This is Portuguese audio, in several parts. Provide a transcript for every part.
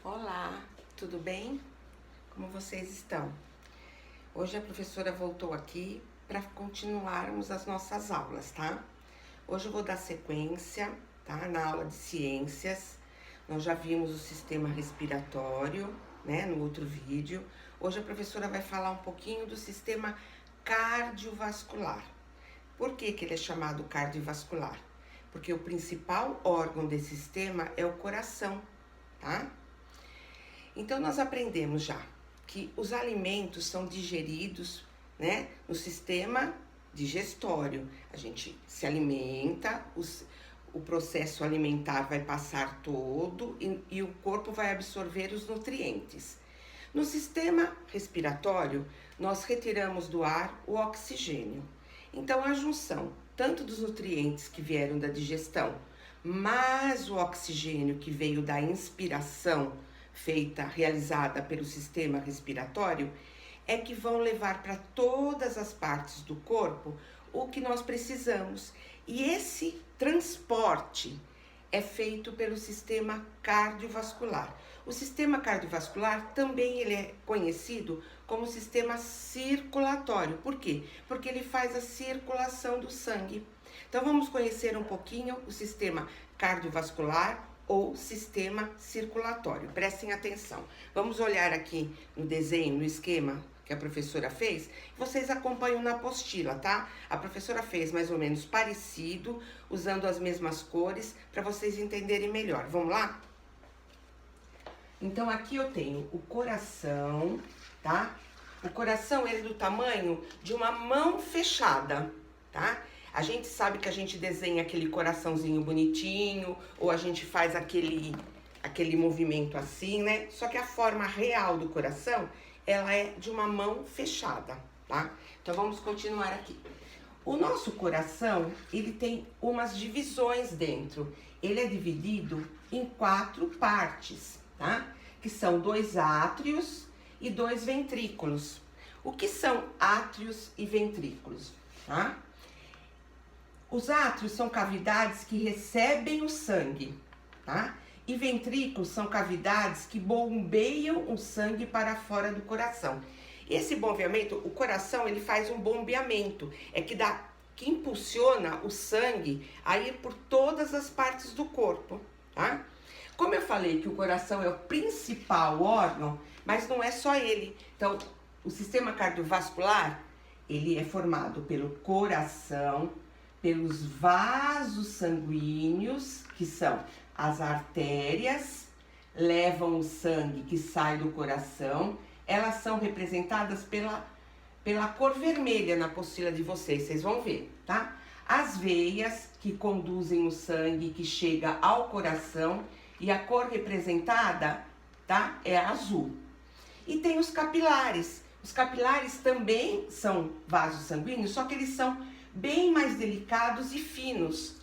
Olá, tudo bem? Como vocês estão? Hoje a professora voltou aqui para continuarmos as nossas aulas, tá? Hoje eu vou dar sequência, tá? Na aula de ciências. Nós já vimos o sistema respiratório, né? No outro vídeo. Hoje a professora vai falar um pouquinho do sistema cardiovascular. Por que que ele é chamado cardiovascular? Porque o principal órgão desse sistema é o coração, tá? Então, nós aprendemos já que os alimentos são digeridos, né, no sistema digestório. A gente se alimenta, o processo alimentar vai passar todo e o corpo vai absorver os nutrientes. No sistema respiratório, nós retiramos do ar o oxigênio. Então, a junção tanto dos nutrientes que vieram da digestão, mais o oxigênio que veio da inspiração, realizada pelo sistema respiratório, é que vão levar para todas as partes do corpo o que nós precisamos. E esse transporte é feito pelo sistema cardiovascular. O sistema cardiovascular também ele é conhecido como sistema circulatório. Por quê? Porque ele faz a circulação do sangue. Então vamos conhecer um pouquinho o sistema cardiovascular ou sistema circulatório. Prestem atenção. Vamos olhar aqui no desenho, no esquema que a professora fez. Vocês acompanham na apostila, tá? A professora fez mais ou menos parecido, usando as mesmas cores, para vocês entenderem melhor. Vamos lá? Então, aqui eu tenho o coração, tá? O coração ele é do tamanho de uma mão fechada, tá? A gente sabe que a gente desenha aquele coraçãozinho bonitinho, ou a gente faz aquele movimento assim, né? Só que a forma real do coração, ela é de uma mão fechada, tá? Então, vamos continuar aqui. O nosso coração, ele tem umas divisões dentro. Ele é dividido em 4 partes, tá? Que são 2 átrios e 2 ventrículos. O que são átrios e ventrículos, tá? Os átrios são cavidades que recebem o sangue, tá? E ventrículos são cavidades que bombeiam o sangue para fora do coração. Esse bombeamento, o coração, ele faz um bombeamento, que impulsiona o sangue a ir por todas as partes do corpo, tá? Como eu falei que o coração é o principal órgão, mas não é só ele. Então, o sistema cardiovascular, ele é formado pelo coração, pelos vasos sanguíneos, que são as artérias, levam o sangue que sai do coração. Elas são representadas pela cor vermelha na apostila de vocês vão ver, tá? As veias que conduzem o sangue que chega ao coração e a cor representada, tá? É azul. E tem os capilares. Os capilares também são vasos sanguíneos, só que eles são bem mais delicados e finos,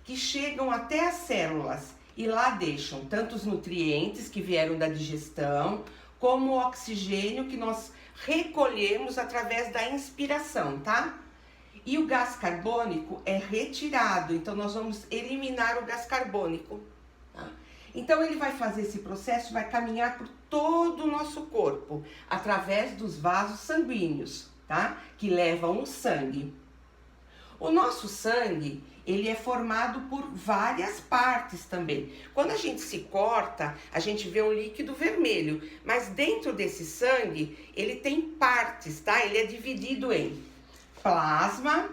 que chegam até as células e lá deixam tanto os nutrientes que vieram da digestão, como o oxigênio que nós recolhemos através da inspiração, tá? E o gás carbônico é retirado, então nós vamos eliminar o gás carbônico, tá? Então ele vai fazer esse processo, vai caminhar por todo o nosso corpo, através dos vasos sanguíneos, tá? Que levam o sangue. O nosso sangue, ele é formado por várias partes também. Quando a gente se corta, a gente vê um líquido vermelho, mas dentro desse sangue, ele tem partes, tá? Ele é dividido em plasma,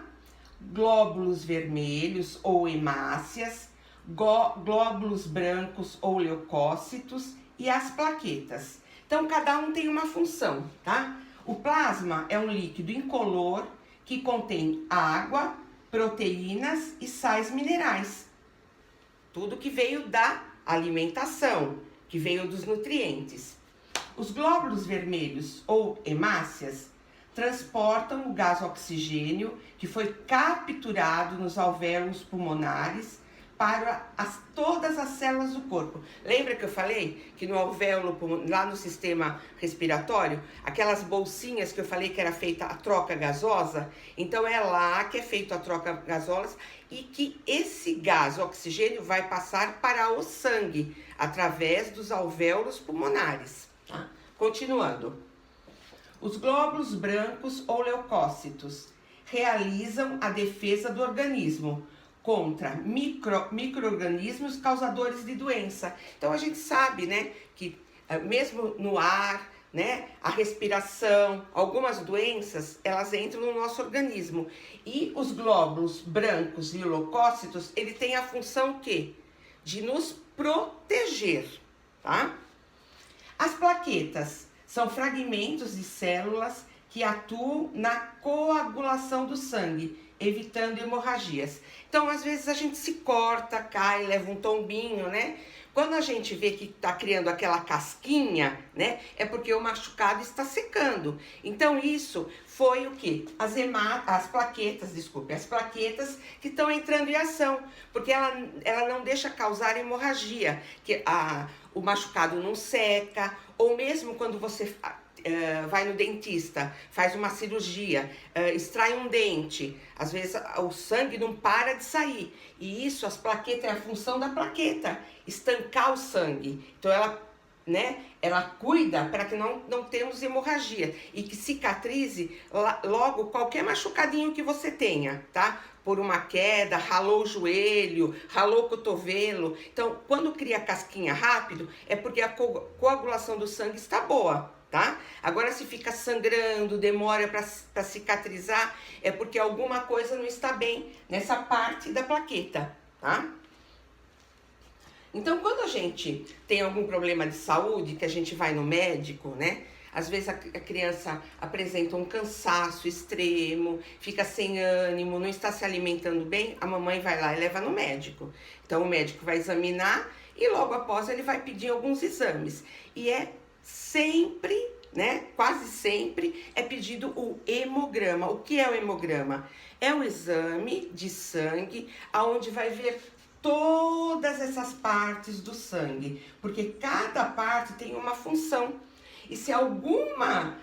glóbulos vermelhos ou hemácias, glóbulos brancos ou leucócitos e as plaquetas. Então, cada um tem uma função, tá? O plasma é um líquido incolor que contém água, proteínas e sais minerais. Tudo que veio da alimentação, que veio dos nutrientes. Os glóbulos vermelhos ou hemácias transportam o gás oxigênio que foi capturado nos alvéolos pulmonares para todas as células do corpo. Lembra que eu falei que no alvéolo, lá no sistema respiratório, aquelas bolsinhas que eu falei que era feita a troca gasosa? Então é lá que é feita a troca gasosa e que esse gás, o oxigênio, vai passar para o sangue, através dos alvéolos pulmonares. Tá? Continuando. Os glóbulos brancos ou leucócitos realizam a defesa do organismo contra micro-organismos causadores de doença. Então a gente sabe, né, que mesmo no ar, né, a respiração, algumas doenças, elas entram no nosso organismo. E os glóbulos brancos e leucócitos, ele tem a função o quê? De nos proteger, tá? As plaquetas são fragmentos de células que atuam na coagulação do sangue, evitando hemorragias. Então, às vezes a gente se corta, cai, leva um tombinho, né? Quando a gente vê que está criando aquela casquinha, né? É porque o machucado está secando. Então, isso foi o quê? As plaquetas que estão entrando em ação, porque ela não deixa causar hemorragia, que o machucado não seca, ou mesmo quando você vai no dentista, faz uma cirurgia, extrai um dente, às vezes o sangue não para de sair, e isso, as plaquetas, é a função da plaqueta, estancar o sangue. Então ela cuida para que não tenhamos hemorragia e que cicatrize logo qualquer machucadinho que você tenha, tá? Por uma queda, ralou o joelho, ralou o cotovelo. Então, quando cria casquinha rápido, é porque a coagulação do sangue está boa, tá? Agora, se fica sangrando, demora para cicatrizar, é porque alguma coisa não está bem nessa parte da plaqueta, tá? Então, quando a gente tem algum problema de saúde, que a gente vai no médico, né? Às vezes a criança apresenta um cansaço extremo, fica sem ânimo, não está se alimentando bem, a mamãe vai lá e leva no médico. Então, o médico vai examinar e logo após ele vai pedir alguns exames. E é sempre, né, quase sempre, é pedido o hemograma. O que é o hemograma? É um exame de sangue onde vai ver todas essas partes do sangue, porque cada parte tem uma função. E se alguma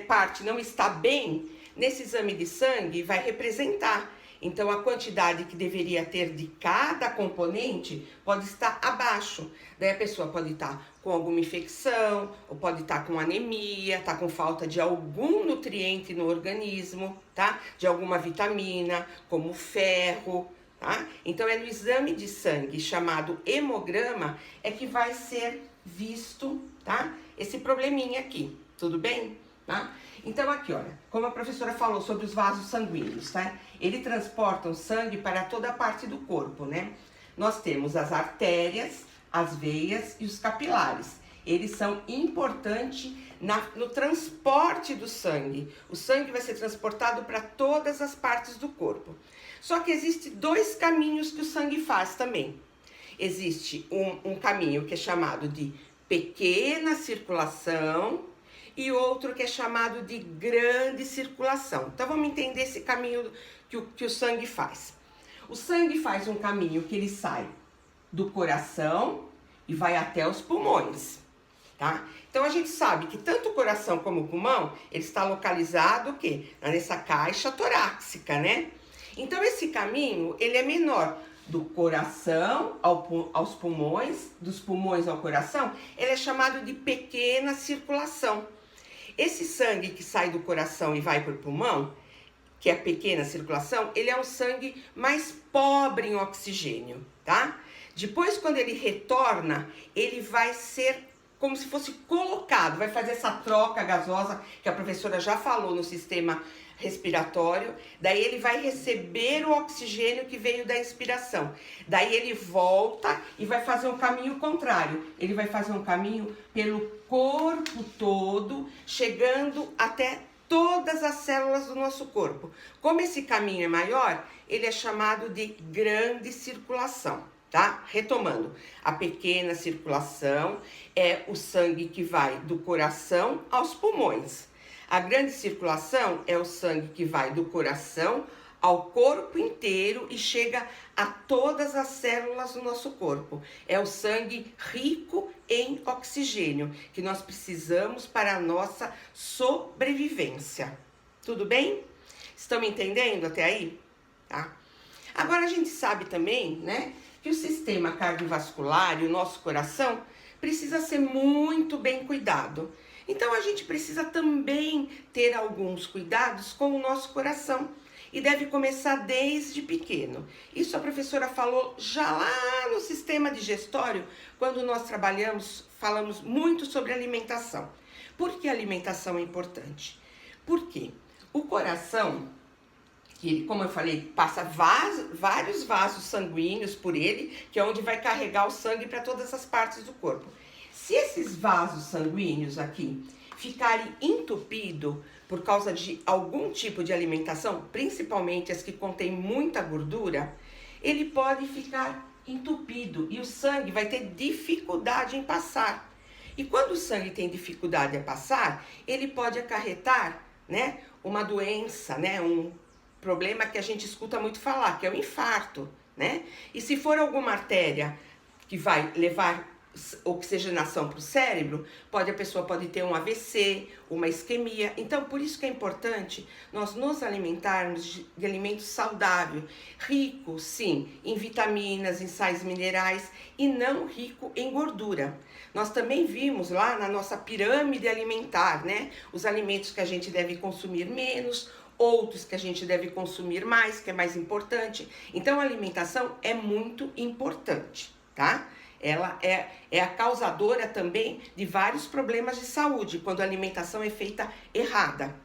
parte não está bem, nesse exame de sangue vai representar. Então, a quantidade que deveria ter de cada componente pode estar abaixo. Daí a pessoa pode estar com alguma infecção, ou pode estar com anemia, estar com falta de algum nutriente no organismo, tá? De alguma vitamina, como ferro, tá? Então, é no exame de sangue chamado hemograma é que vai ser visto, tá? Esse probleminha aqui, tudo bem? Tá? Então aqui, olha, como a professora falou sobre os vasos sanguíneos, tá? Ele transporta o sangue para toda a parte do corpo, né? Nós temos as artérias, as veias e os capilares. Eles são importantes no transporte do sangue. O sangue vai ser transportado para todas as partes do corpo. Só que existem dois caminhos que o sangue faz também. Existe um caminho que é chamado de pequena circulação e outro que é chamado de grande circulação. Então, vamos entender esse caminho que o sangue faz. O sangue faz um caminho que ele sai do coração e vai até os pulmões, tá? Então, a gente sabe que tanto o coração como o pulmão, ele está localizado o quê? Nessa caixa torácica, né? Então, esse caminho, ele é menor. Do coração aos pulmões, dos pulmões ao coração, ele é chamado de pequena circulação. Esse sangue que sai do coração e vai para o pulmão, que é a pequena circulação, ele é um sangue mais pobre em oxigênio, tá? Depois, quando ele retorna, ele vai ser como se fosse colocado, vai fazer essa troca gasosa que a professora já falou no sistema respiratório, daí ele vai receber o oxigênio que veio da inspiração, daí ele volta e vai fazer um caminho contrário, ele vai fazer um caminho pelo corpo todo, chegando até todas as células do nosso corpo. Como esse caminho é maior, ele é chamado de grande circulação, tá? Retomando, a pequena circulação é o sangue que vai do coração aos pulmões. A grande circulação é o sangue que vai do coração ao corpo inteiro e chega a todas as células do nosso corpo. É o sangue rico em oxigênio que nós precisamos para a nossa sobrevivência. Tudo bem? Estão me entendendo até aí? Tá? Agora a gente sabe também, né, que o sistema cardiovascular e o nosso coração precisa ser muito bem cuidado. Então a gente precisa também ter alguns cuidados com o nosso coração e deve começar desde pequeno. Isso a professora falou já lá no sistema digestório, quando nós falamos muito sobre alimentação. Por que a alimentação é importante? Porque o coração, que, como eu falei, passa vários vasos sanguíneos por ele, que é onde vai carregar o sangue para todas as partes do corpo. Se esses vasos sanguíneos aqui ficarem entupidos por causa de algum tipo de alimentação, principalmente as que contêm muita gordura, ele pode ficar entupido e o sangue vai ter dificuldade em passar. E quando o sangue tem dificuldade em passar, ele pode acarretar, né, uma doença, né, um problema que a gente escuta muito falar, que é o infarto, né? E se for alguma artéria que vai levar oxigenação para o cérebro, a pessoa pode ter um AVC, uma isquemia. Então, por isso que é importante nós nos alimentarmos de alimentos saudáveis, rico, sim, em vitaminas, em sais minerais e não rico em gordura. Nós também vimos lá na nossa pirâmide alimentar, né, os alimentos que a gente deve consumir menos, outros que a gente deve consumir mais, que é mais importante. Então, a alimentação é muito importante, tá? Ela é a causadora também de vários problemas de saúde, quando a alimentação é feita errada.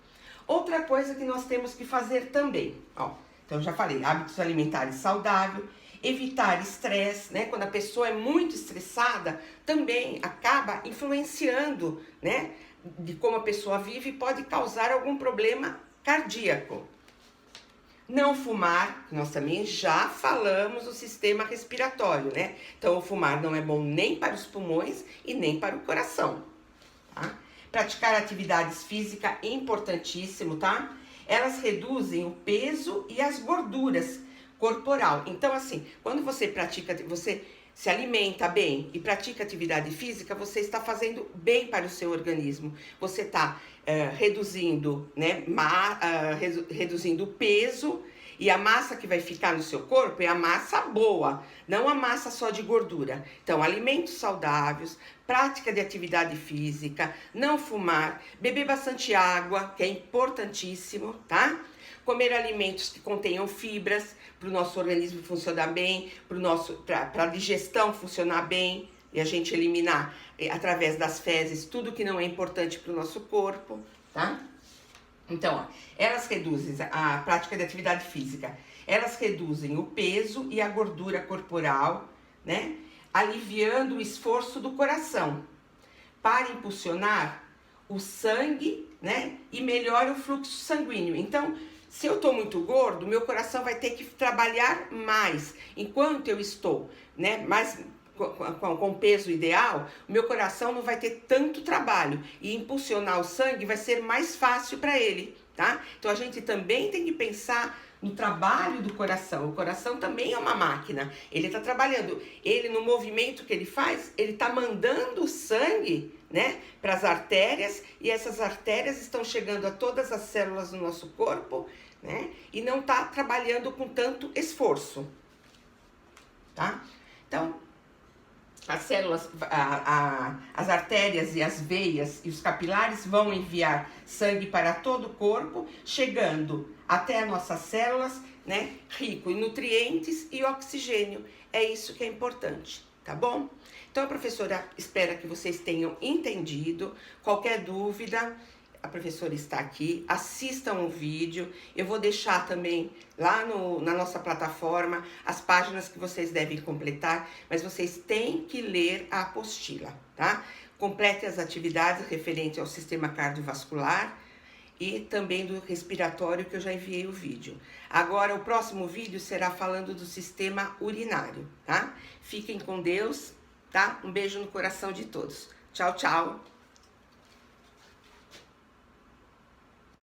Outra coisa que nós temos que fazer também, ó, então já falei, hábitos alimentares saudáveis, evitar estresse, né? Quando a pessoa é muito estressada, também acaba influenciando, né, de como a pessoa vive e pode causar algum problema cardíaco. Não fumar, nós também já falamos do sistema respiratório, né? Então, o fumar não é bom nem para os pulmões e nem para o coração, tá? Praticar atividades físicas é importantíssimo, tá? Elas reduzem o peso e as gorduras corporal. Então, assim, quando você se alimenta bem e pratica atividade física, você está fazendo bem para o seu organismo. Você está reduzindo, né, reduzindo o peso, e a massa que vai ficar no seu corpo é a massa boa, não a massa só de gordura. Então, alimentos saudáveis, prática de atividade física, não fumar, beber bastante água, que é importantíssimo, tá? Comer alimentos que contenham fibras, para o nosso organismo funcionar bem, para a digestão funcionar bem, e a gente eliminar através das fezes tudo que não é importante para o nosso corpo, tá? Então, ó, elas reduzem a prática de atividade física, elas reduzem o peso e a gordura corporal, né? Aliviando o esforço do coração para impulsionar o sangue, né? E melhora o fluxo sanguíneo. Então, se eu estou muito gordo, meu coração vai ter que trabalhar mais. Enquanto eu estou, né, mais com peso ideal, o meu coração não vai ter tanto trabalho. E impulsionar o sangue vai ser mais fácil para ele, tá? Então, a gente também tem que pensar no trabalho do coração. O coração também é uma máquina. Ele está trabalhando. Ele, no movimento que ele faz, ele está mandando o sangue, né, para as artérias. E essas artérias estão chegando a todas as células do nosso corpo, né? E não está trabalhando com tanto esforço, tá? Então, as células, as artérias e as veias e os capilares vão enviar sangue para todo o corpo, chegando até as nossas células, né, rico em nutrientes e oxigênio. É isso que é importante, tá bom? Então, a professora espera que vocês tenham entendido. Qualquer dúvida, a professora está aqui, assistam o vídeo. Eu vou deixar também lá na nossa plataforma as páginas que vocês devem completar, mas vocês têm que ler a apostila, tá? Complete as atividades referentes ao sistema cardiovascular e também do respiratório, que eu já enviei o vídeo. Agora, o próximo vídeo será falando do sistema urinário, tá? Fiquem com Deus, tá? Um beijo no coração de todos. Tchau, tchau!